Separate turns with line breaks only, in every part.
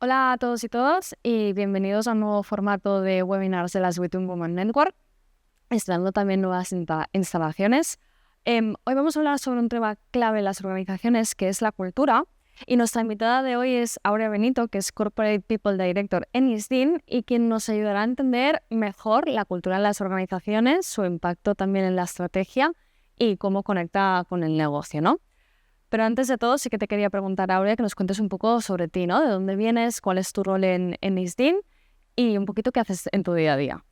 Hola a todos y todas y bienvenidos a un nuevo formato de webinars de las Between Women Network, estrenando también nuevas instalaciones. Hoy vamos a hablar sobre un tema clave en las organizaciones que es la cultura, y nuestra invitada de hoy es Aurea Benito, que es Corporate People Director en ISDIN y quien nos ayudará a entender mejor la cultura en las organizaciones, su impacto también en la estrategia y cómo conecta con el negocio, ¿no? Pero antes de todo, sí que te quería preguntar, Aurea, que nos cuentes un poco sobre ti, ¿no? ¿De dónde vienes? ¿Cuál es tu rol en ISDIN? Y un poquito qué haces en tu día a día.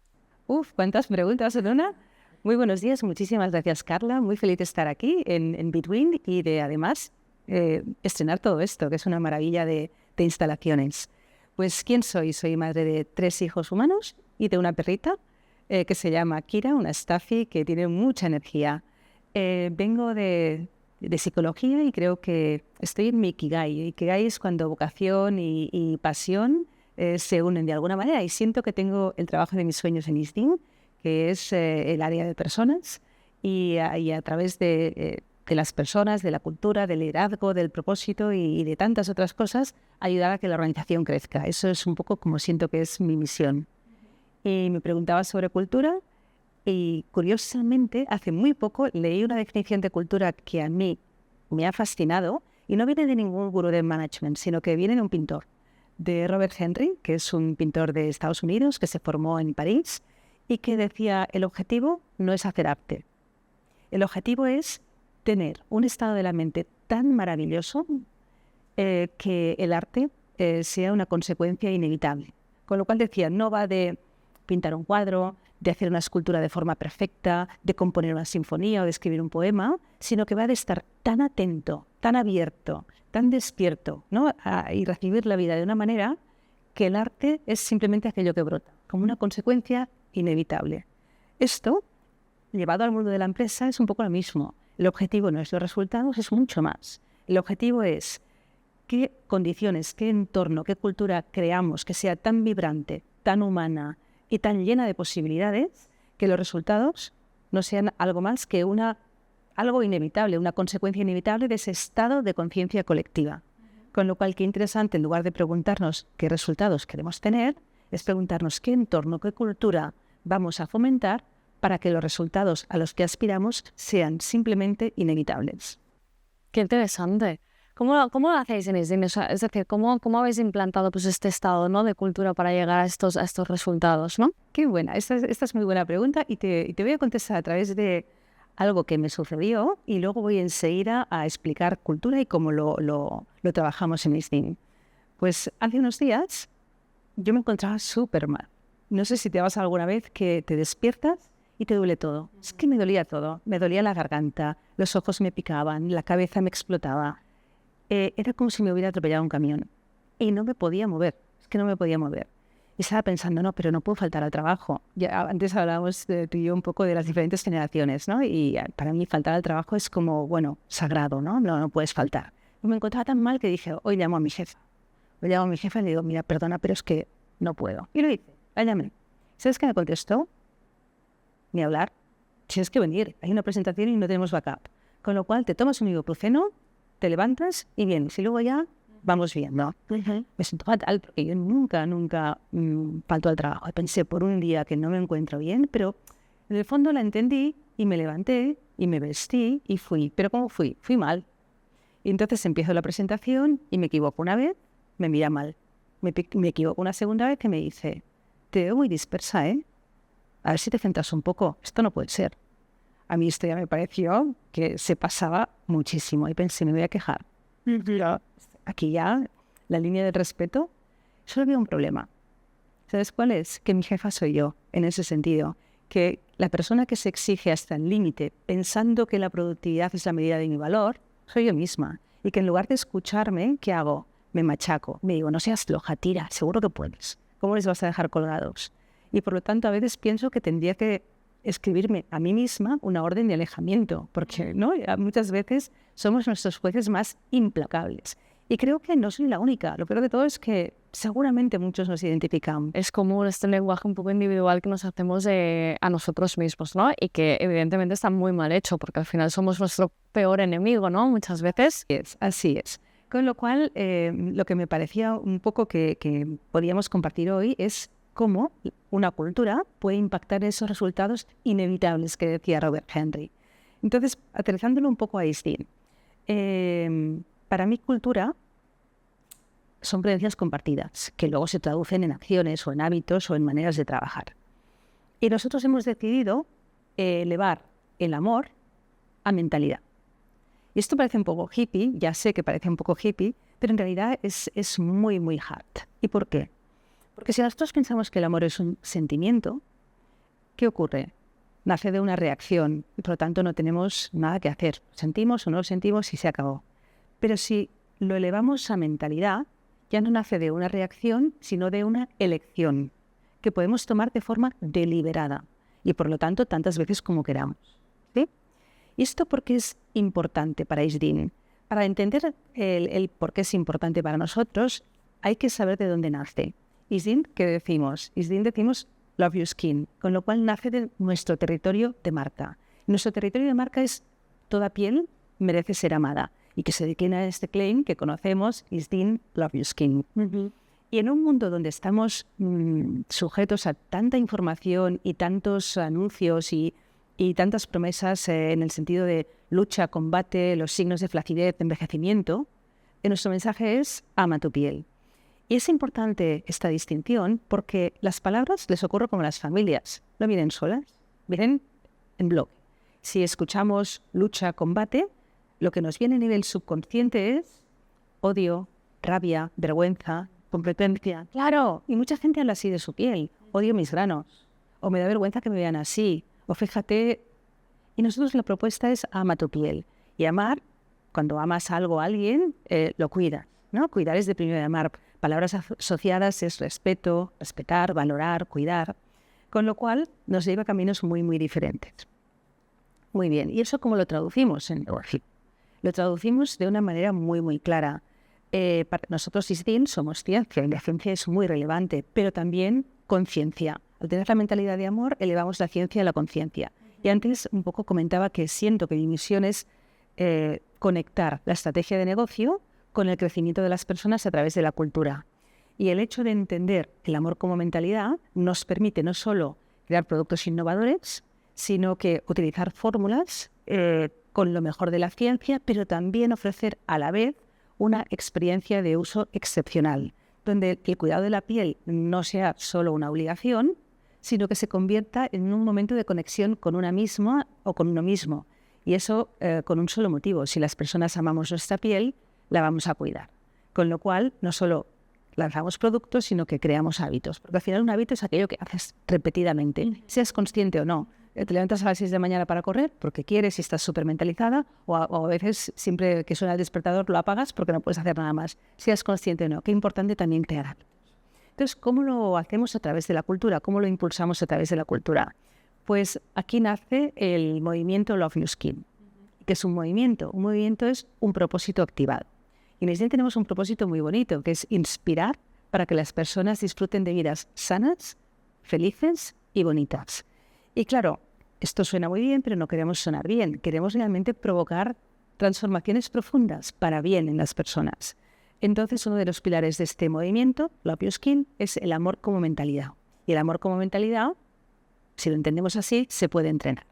Cuántas preguntas, Elona. Muy buenos días, muchísimas gracias, Carla. Muy feliz de estar aquí en Between y de, además, estrenar todo esto, que es una maravilla de instalaciones. Pues, ¿quién soy? Soy madre de 3 hijos humanos y de una perrita que se llama Kira, una Staffy que tiene mucha energía. Vengo de psicología y creo que estoy en mi Ikigai. Ikigai es cuando vocación y pasión se unen de alguna manera, y siento que tengo el trabajo de mis sueños en ISDIN, que es el área de personas, y a través de las personas, de la cultura, del liderazgo, del propósito y de tantas otras cosas, ayudar a que la organización crezca. Eso es un poco como siento que es mi misión. Y me preguntaba sobre cultura. Y curiosamente, hace muy poco leí una definición de cultura que a mí me ha fascinado, y no viene de ningún gurú de management, sino que viene de un pintor, de Robert Henry, que es un pintor de Estados Unidos que se formó en París y que decía: el objetivo no es hacer arte. El objetivo es tener un estado de la mente tan maravilloso que el arte sea una consecuencia inevitable. Con lo cual decía, no va de pintar un cuadro, de hacer una escultura de forma perfecta, de componer una sinfonía o de escribir un poema, sino que va de estar tan atento, tan abierto, tan despierto, ¿no? Y recibir la vida de una manera que el arte es simplemente aquello que brota, como una consecuencia inevitable. Esto, llevado al mundo de la empresa, es un poco lo mismo. El objetivo no es los resultados, es mucho más. El objetivo es qué condiciones, qué entorno, qué cultura creamos que sea tan vibrante, tan humana y tan llena de posibilidades, que los resultados no sean algo más que algo inevitable, una consecuencia inevitable de ese estado de conciencia colectiva. Con lo cual, qué interesante, en lugar de preguntarnos qué resultados queremos tener, es preguntarnos qué entorno, qué cultura vamos a fomentar para que los resultados a los que aspiramos sean simplemente inevitables.
Qué interesante. ¿Cómo lo hacéis en ISDIN? O sea, es decir, ¿cómo habéis implantado pues, este estado, ¿no?, de cultura para llegar a estos resultados, ¿no?
Qué buena, esta es muy buena pregunta, y te voy a contestar a través de algo que me sucedió, y luego voy enseguida a explicar cultura y cómo lo trabajamos en ISDIN. Pues hace unos días yo me encontraba súper mal. No sé si te pasa alguna vez que te despiertas y te duele todo. Es que me dolía todo. Me dolía la garganta, los ojos me picaban, la cabeza me explotaba. Era como si me hubiera atropellado un camión. Y no me podía mover. Es que no me podía mover. Y estaba pensando, no, pero no puedo faltar al trabajo. Ya, antes hablábamos tú y yo un poco de las diferentes generaciones, ¿no? Y para mí faltar al trabajo es como, bueno, sagrado, ¿no? No puedes faltar. Y me encontraba tan mal que dije, hoy llamo a mi jefa. Hoy llamo a mi jefa y le digo, mira, perdona, pero es que no puedo. Y lo hice, la llamé. ¿Sabes qué me contestó? Ni hablar. Tienes que venir. Hay una presentación y no tenemos backup. Con lo cual, te tomas un ibuprofeno, te levantas y vienes. Y luego ya vamos viendo. Me siento fatal porque yo nunca falto al trabajo. Pensé por un día que no me encuentro bien, pero en el fondo la entendí y me levanté y me vestí y fui. ¿Pero cómo fui? Fui mal. Y entonces empiezo la presentación y me equivoco una vez, me mira mal. Me equivoco una segunda vez, que me dice, te veo muy dispersa, ¿eh? A ver si te centras un poco. Esto no puede ser. A mí esto ya me pareció que se pasaba muchísimo y pensé, me voy a quejar. Pero aquí ya, la línea del respeto, solo había un problema. ¿Sabes cuál es? Que mi jefa soy yo, en ese sentido. Que la persona que se exige hasta el límite, pensando que la productividad es la medida de mi valor, soy yo misma. Y que en lugar de escucharme, ¿qué hago? Me machaco. Me digo, no seas floja, tira, seguro que puedes. ¿Cómo les vas a dejar colgados? Y por lo tanto, a veces pienso que tendría que escribirme a mí misma una orden de alejamiento, porque ¿no? Muchas veces somos nuestros jueces más implacables. Y creo que no soy la única. Lo peor de todo es que seguramente muchos nos identifican.
Es común este lenguaje un poco individual que nos hacemos a nosotros mismos, ¿no? Y que evidentemente está muy mal hecho, porque al final somos nuestro peor enemigo, ¿no? Muchas veces.
Así es. Con lo cual, lo que me parecía un poco que podíamos compartir hoy es cómo una cultura puede impactar esos resultados inevitables que decía Robert Henry. Entonces, aterrizándolo un poco a Einstein, para mí cultura son creencias compartidas, que luego se traducen en acciones o en hábitos o en maneras de trabajar. Y nosotros hemos decidido elevar el amor a mentalidad. Y esto parece un poco hippie, ya sé que parece un poco hippie, pero en realidad es muy, muy hard. ¿Y por qué? Porque si nosotros pensamos que el amor es un sentimiento, ¿qué ocurre? Nace de una reacción y por lo tanto no tenemos nada que hacer. Sentimos o no lo sentimos y se acabó. Pero si lo elevamos a mentalidad, ya no nace de una reacción, sino de una elección que podemos tomar de forma deliberada y por lo tanto tantas veces como queramos. ¿Sí? ¿Y esto por qué es importante para Einstein? Para entender el por qué es importante para nosotros, hay que saber de dónde nace. Einstein, ¿qué decimos? Einstein decimos love your skin, con lo cual nace de nuestro territorio de marca. Nuestro territorio de marca es toda piel merece ser amada y que se declina este claim que conocemos, Einstein love your skin. Y en un mundo donde estamos sujetos a tanta información y tantos anuncios y tantas promesas en el sentido de lucha, combate, los signos de flacidez, envejecimiento, nuestro mensaje es ama tu piel. Y es importante esta distinción porque las palabras les ocurren como las familias. No vienen solas, vienen en bloque. Si escuchamos lucha, combate, lo que nos viene a nivel subconsciente es odio, rabia, vergüenza, competencia. Claro, y mucha gente habla así de su piel. Odio mis granos. O me da vergüenza que me vean así. O fíjate. Y nosotros la propuesta es ama tu piel. Y amar, cuando amas algo a alguien, lo cuidas, ¿no? Cuidar es de primero de amar. Palabras asociadas es respeto, respetar, valorar, cuidar. Con lo cual nos lleva a caminos muy, muy diferentes. Muy bien. ¿Y eso cómo lo traducimos en negocio? Lo traducimos de una manera muy, muy clara. Para nosotros, Einstein, somos ciencia y la ciencia es muy relevante, pero también conciencia. Al tener la mentalidad de amor, elevamos la ciencia a la conciencia. Y antes un poco comentaba que siento que mi misión es conectar la estrategia de negocio con el crecimiento de las personas a través de la cultura. Y el hecho de entender el amor como mentalidad nos permite no solo crear productos innovadores, sino que utilizar fórmulas con lo mejor de la ciencia, pero también ofrecer a la vez una experiencia de uso excepcional, donde el cuidado de la piel no sea solo una obligación, sino que se convierta en un momento de conexión con una misma o con uno mismo. Y eso con un solo motivo. Si las personas amamos nuestra piel, la vamos a cuidar. Con lo cual, no solo lanzamos productos, sino que creamos hábitos. Porque al final un hábito es aquello que haces repetidamente, seas consciente o no. Te levantas a las 6 de la mañana para correr porque quieres y estás súper mentalizada, o a veces siempre que suena el despertador lo apagas porque no puedes hacer nada más, seas consciente o no. Qué importante también crear hábitos. Entonces, ¿cómo lo hacemos a través de la cultura? ¿Cómo lo impulsamos a través de la cultura? Pues aquí nace el movimiento Love Your Skin, que es un movimiento. Un movimiento es un propósito activado. Y en Einstein tenemos un propósito muy bonito, que es inspirar para que las personas disfruten de vidas sanas, felices y bonitas. Y claro, esto suena muy bien, pero no queremos sonar bien. Queremos realmente provocar transformaciones profundas para bien en las personas. Entonces, uno de los pilares de este movimiento, Love Your Skin, es el amor como mentalidad. Y el amor como mentalidad, si lo entendemos así, se puede entrenar.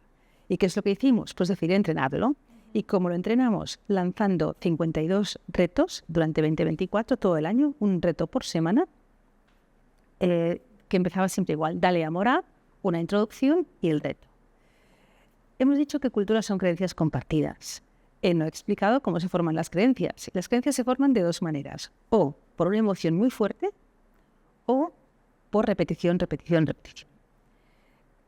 ¿Y qué es lo que hicimos? Pues decidir entrenarlo. ¿Y cómo lo entrenamos? Lanzando 52 retos durante 2024, todo el año, un reto por semana, que empezaba siempre igual. Dale amor a, una introducción y el reto. Hemos dicho que culturas son creencias compartidas. No he explicado cómo se forman las creencias. Las creencias se forman de dos maneras. O por una emoción muy fuerte o por repetición, repetición, repetición.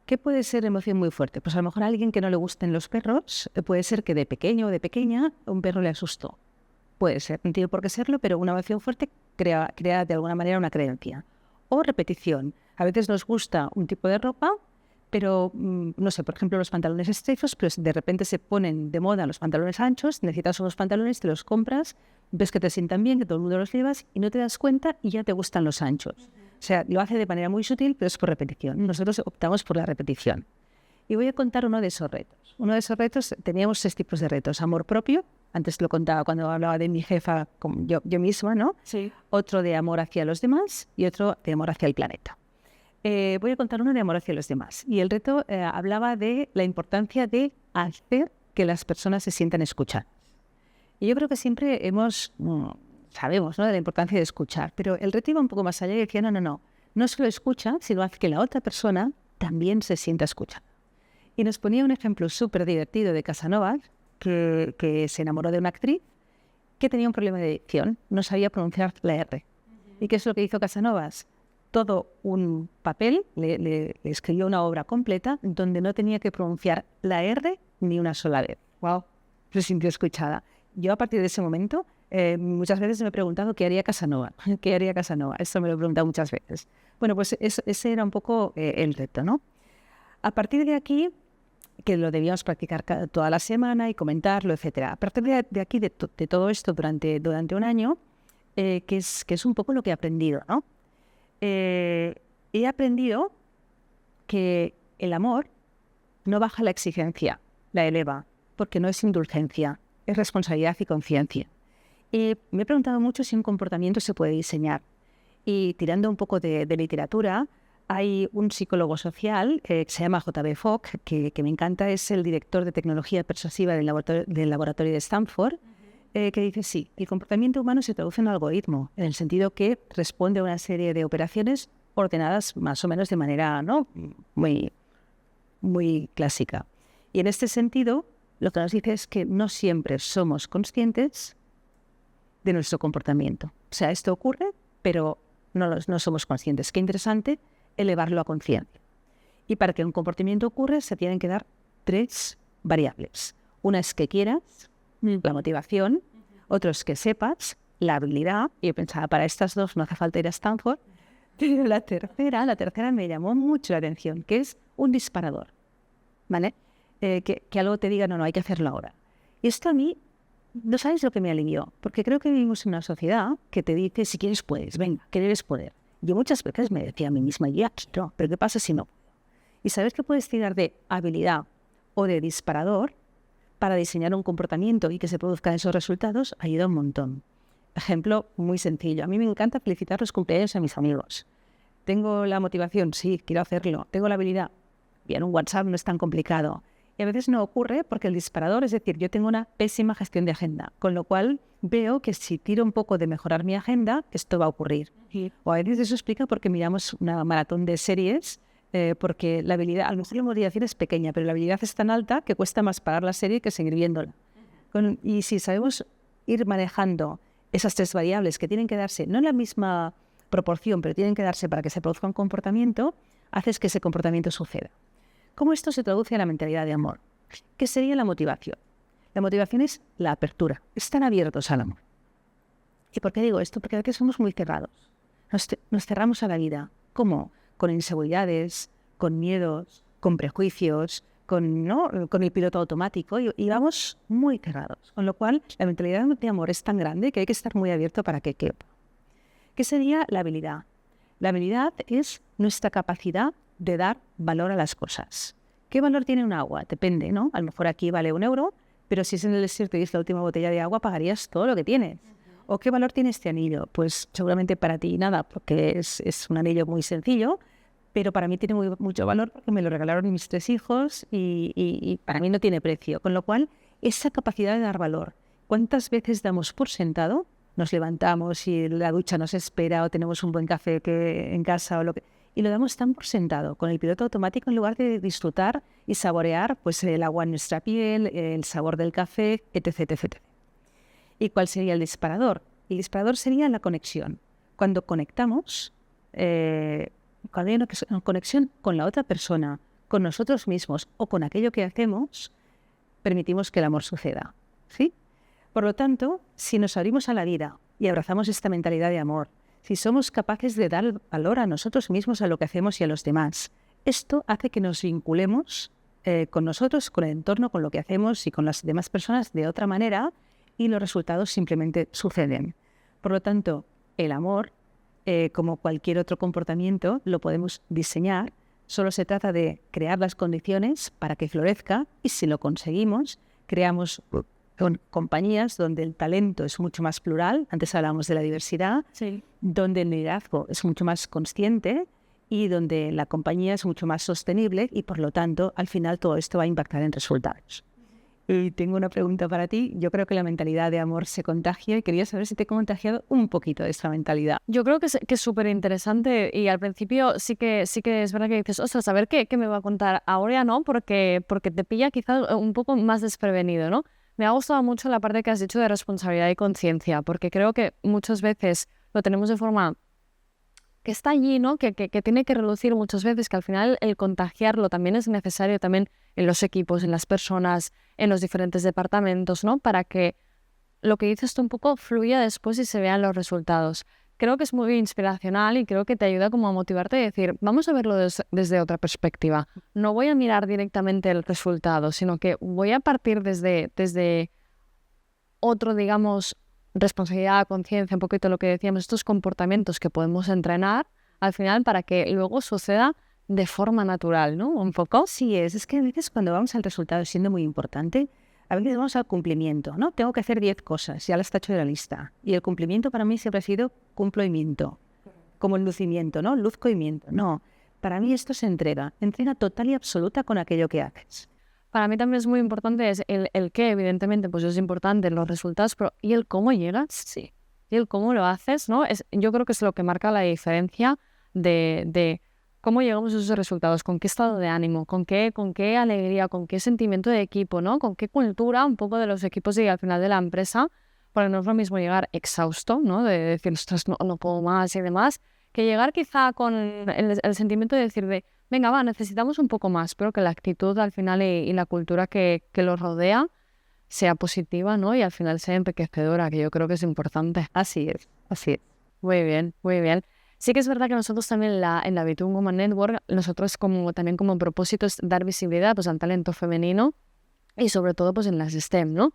¿Qué puede ser emoción muy fuerte? Pues a lo mejor a alguien que no le gusten los perros, puede ser que de pequeño o de pequeña un perro le asustó. Puede ser, no tiene por qué serlo, pero una emoción fuerte crea de alguna manera una creencia. O repetición. A veces nos gusta un tipo de ropa, pero, no sé, por ejemplo, los pantalones estrechos, pero de repente se ponen de moda los pantalones anchos, necesitas unos pantalones, te los compras, ves que te sientan bien, que todo el mundo los llevas y no te das cuenta y ya te gustan los anchos. O sea, lo hace de manera muy sutil, pero es por repetición. Nosotros optamos por la repetición. Y voy a contar uno de esos retos. Uno de esos retos, teníamos 6 tipos de retos. Amor propio, Antes lo contaba cuando hablaba de mi jefa, como yo misma, ¿no?
Sí.
Otro de amor hacia los demás y otro de amor hacia el planeta. Voy a contar uno de amor hacia los demás. Y el reto hablaba de la importancia de hacer que las personas se sientan escuchadas. Y yo creo que siempre sabemos, ¿no?, de la importancia de escuchar, pero el reto iba un poco más allá y decía, no solo escucha, sino haz que la otra persona también se sienta escuchada. Y nos ponía un ejemplo súper divertido de Casanova, que se enamoró de una actriz que tenía un problema de dicción, no sabía pronunciar la R. ¿Y qué es lo que hizo Casanovas? Todo un papel, le escribió una obra completa donde no tenía que pronunciar la R ni una sola vez. ¡Wow! Se sintió escuchada. Yo a partir de ese momento muchas veces me he preguntado qué haría Casanova. ¿Qué haría Casanova? Eso me lo he preguntado muchas veces. Bueno, pues ese era un poco el reto, ¿no? A partir de aquí, que lo debíamos practicar toda la semana y comentarlo, etcétera. A partir de aquí, de todo esto durante un año, que es un poco lo que he aprendido, ¿no? He aprendido que el amor no baja la exigencia, la eleva, porque no es indulgencia, es responsabilidad y conciencia. Y me he preguntado mucho si un comportamiento se puede diseñar. Y tirando un poco de literatura, hay un psicólogo social que se llama J.B. Fogg, que me encanta, es el director de tecnología persuasiva del laboratorio de Stanford, que dice, sí, el comportamiento humano se traduce en un algoritmo, en el sentido que responde a una serie de operaciones ordenadas más o menos de manera, ¿no?, muy, muy clásica. Y en este sentido, lo que nos dice es que no siempre somos conscientes de nuestro comportamiento. O sea, esto ocurre, pero no somos conscientes. Qué interesante elevarlo a conciencia. Y para que un comportamiento ocurra se tienen que dar 3 variables. Una es que quieras, la motivación. Otro es que sepas, la habilidad. Y yo pensaba, para estas 2 no hace falta ir a Stanford. Pero la tercera me llamó mucho la atención, que es un disparador, ¿vale? Que algo te diga, no, hay que hacerlo ahora. Y esto a mí, no sabes lo que me alivió, porque creo que vivimos en una sociedad que te dice, si quieres puedes, venga, que debes poder. Yo muchas veces me decía a mí misma, ya, no, pero ¿qué pasa si no puedo? Y sabes que puedes tirar de habilidad o de disparador para diseñar un comportamiento y que se produzcan esos resultados, ayuda un montón. Ejemplo muy sencillo. A mí me encanta felicitar los cumpleaños a mis amigos. ¿Tengo la motivación? Sí, quiero hacerlo. ¿Tengo la habilidad? Bien, un WhatsApp no es tan complicado. Y a veces no ocurre porque el disparador, es decir, yo tengo una pésima gestión de agenda, con lo cual veo que si tiro un poco de mejorar mi agenda, esto va a ocurrir. O a veces eso explica porque miramos una maratón de series, porque la habilidad, a lo mejor la motivación es pequeña, pero la habilidad es tan alta que cuesta más parar la serie que seguir viéndola. Y si sabemos ir manejando esas 3 variables que tienen que darse, no en la misma proporción, pero tienen que darse para que se produzca un comportamiento, haces que ese comportamiento suceda. ¿Cómo esto se traduce a la mentalidad de amor? ¿Qué sería la motivación? La motivación es la apertura. Están abiertos al amor. ¿Y por qué digo esto? Porque a veces somos muy cerrados. Nos cerramos a la vida. ¿Cómo? Con inseguridades, con miedos, con prejuicios, con el piloto automático y vamos muy cerrados. Con lo cual, la mentalidad de amor es tan grande que hay que estar muy abierto para que quepa. ¿Qué sería la habilidad? La habilidad es nuestra capacidad de dar valor a las cosas. ¿Qué valor tiene un agua? Depende, ¿no? A lo mejor aquí vale 1 euro, pero si es en el desierto y es la última botella de agua, pagarías todo lo que tienes. ¿O qué valor tiene este anillo? Pues seguramente para ti nada, porque es un anillo muy sencillo, pero para mí tiene mucho valor porque me lo regalaron mis 3 hijos y para mí no tiene precio. Con lo cual, esa capacidad de dar valor, ¿cuántas veces damos por sentado? Nos levantamos y la ducha nos espera o tenemos un buen café en casa o lo que... Y lo damos tan por sentado, con el piloto automático, en lugar de disfrutar y saborear pues, el agua en nuestra piel, el sabor del café, etc., etc. ¿Y cuál sería el disparador? El disparador sería la conexión. Cuando conectamos, cuando hay una conexión con la otra persona, con nosotros mismos o con aquello que hacemos, permitimos que el amor suceda, ¿sí? Por lo tanto, si nos abrimos a la vida y abrazamos esta mentalidad de amor, si somos capaces de dar valor a nosotros mismos, a lo que hacemos y a los demás, esto hace que nos vinculemos con nosotros, con el entorno, con lo que hacemos y con las demás personas de otra manera y los resultados simplemente suceden. Por lo tanto, el amor, como cualquier otro comportamiento, lo podemos diseñar. Solo se trata de crear las condiciones para que florezca y si lo conseguimos, creamos Son compañías donde el talento es mucho más plural, antes hablábamos de la diversidad,
Sí.
donde el liderazgo es mucho más consciente y donde la compañía es mucho más sostenible y, por lo tanto, al final todo esto va a impactar en resultados. Y tengo una pregunta para ti. Yo creo que la mentalidad de amor se contagia y quería saber si te he contagiado un poquito de esta mentalidad.
Yo creo que es súper interesante y al principio sí que es verdad que dices, ostras, a ver qué me va a contar ahora, ¿no? Porque te pilla quizás un poco más desprevenido, ¿no? Me ha gustado mucho la parte que has dicho de responsabilidad y conciencia, porque creo que muchas veces lo tenemos de forma que está allí, ¿no? Que tiene que relucir muchas veces, que al final el contagiarlo también es necesario también en los equipos, en las personas, en los diferentes departamentos, ¿no? Para que lo que dices tú un poco fluya después y se vean los resultados. Creo que es muy inspiracional y creo que te ayuda como a motivarte y decir, vamos a verlo desde otra perspectiva. No voy a mirar directamente el resultado, sino que voy a partir desde otro, digamos, responsabilidad, conciencia, un poquito lo que decíamos, estos comportamientos que podemos entrenar al final para que luego suceda de forma natural, ¿no? Un poco.
Sí, es que a veces cuando vamos al resultado siendo muy importante, a veces vamos al cumplimiento, ¿no? Tengo que hacer 10 cosas, ya las tacho de la lista. Y el cumplimiento para mí siempre ha sido cumplimiento, como el lucimiento, ¿no? Luzco y miento. No, para mí esto es entrega total y absoluta con aquello que haces.
Para mí también es muy importante es el qué, evidentemente, pues es importante los resultados, pero ¿y el cómo llegas? Sí. ¿Y el cómo lo haces? ¿No? Yo creo que es lo que marca la diferencia de cómo llegamos a esos resultados, con qué estado de ánimo, con qué alegría, con qué sentimiento de equipo, ¿no? Con qué cultura un poco de los equipos y al final de la empresa, porque no es lo mismo llegar exhausto, ¿no? De decir, ostras, no puedo más y demás, que llegar quizá con el sentimiento de decir venga, necesitamos un poco más, pero que la actitud al final y la cultura que los rodea sea positiva, ¿no? Y al final sea enriquecedora, que yo creo que es importante.
Así es, así es.
Muy bien, muy bien. Sí que es verdad que nosotros también en la Between Women Network, nosotros también como propósito es dar visibilidad pues, al talento femenino y sobre todo pues en las STEM, ¿no?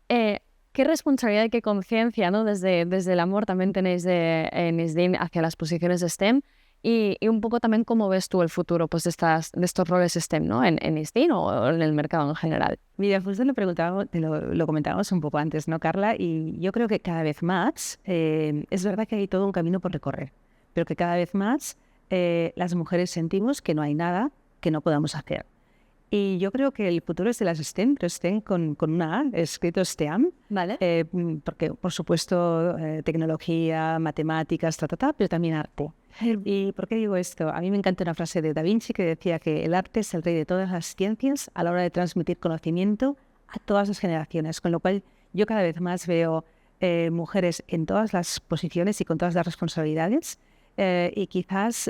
¿Qué responsabilidad y qué conciencia, ¿no? Desde el amor también tenéis en ISDIN hacia las posiciones de STEM y un poco también cómo ves tú el futuro pues, de estos roles STEM, ¿no? En ISDIN o en el mercado en general.
Mira, justo lo comentábamos un poco antes, ¿no, Carla? Y yo creo que cada vez más, es verdad que hay todo un camino por recorrer, pero que cada vez más las mujeres sentimos que no hay nada que no podamos hacer. Y yo creo que el futuro es de las STEM, pero STEM con una A, escrito STEAM,
Vale.
porque por supuesto tecnología, matemáticas, pero también arte. ¿Y por qué digo esto? A mí me encanta una frase de Da Vinci que decía que el arte es el rey de todas las ciencias a la hora de transmitir conocimiento a todas las generaciones, con lo cual yo cada vez más veo mujeres en todas las posiciones y con todas las responsabilidades y quizás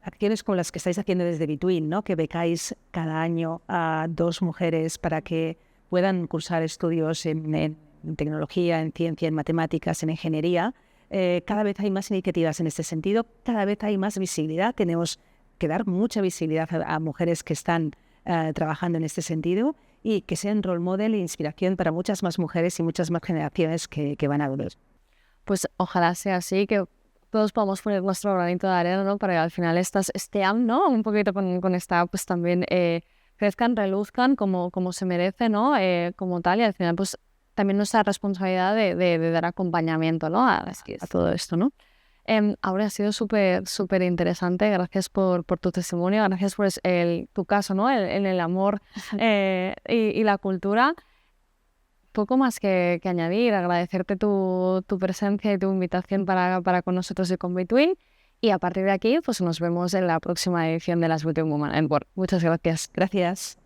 acciones como las que estáis haciendo desde Between, ¿no? Que becáis cada año a 2 mujeres para que puedan cursar estudios en tecnología, en ciencia, en matemáticas, en ingeniería. Cada vez hay más iniciativas en este sentido, cada vez hay más visibilidad. Tenemos que dar mucha visibilidad a mujeres que están trabajando en este sentido y que sean role model e inspiración para muchas más mujeres y muchas más generaciones que van a venir.
Pues ojalá sea así, que todos podamos poner nuestro granito de arena, ¿no? Para que al final STEAM, ¿no? Un poquito con esta, pues también crezcan, reluzcan como se merece, ¿no? Como tal, y al final, pues también nuestra responsabilidad de dar acompañamiento, ¿no? A todo esto, ¿no? Ahora ha sido súper interesante. Gracias por tu testimonio, gracias por tu caso, ¿no? En el amor y la cultura. Poco más que añadir, agradecerte tu presencia y tu invitación para con nosotros y con Between. Y a partir de aquí, pues nos vemos en la próxima edición de las Between Women Network. Muchas gracias.
Gracias.